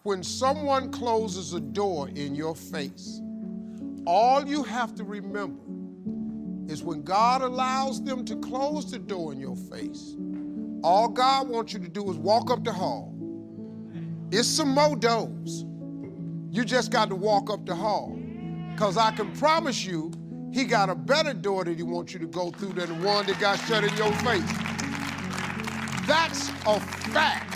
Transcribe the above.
when someone closes a door in your face, all you have to remember is when God allows them to close the door in your face, all God wants you to do is walk up the hall. It's some more doors. You just got to walk up the hall. Because I can promise you, he got a better door that he wants you to go through than the one that got shut in your face. That's a fact.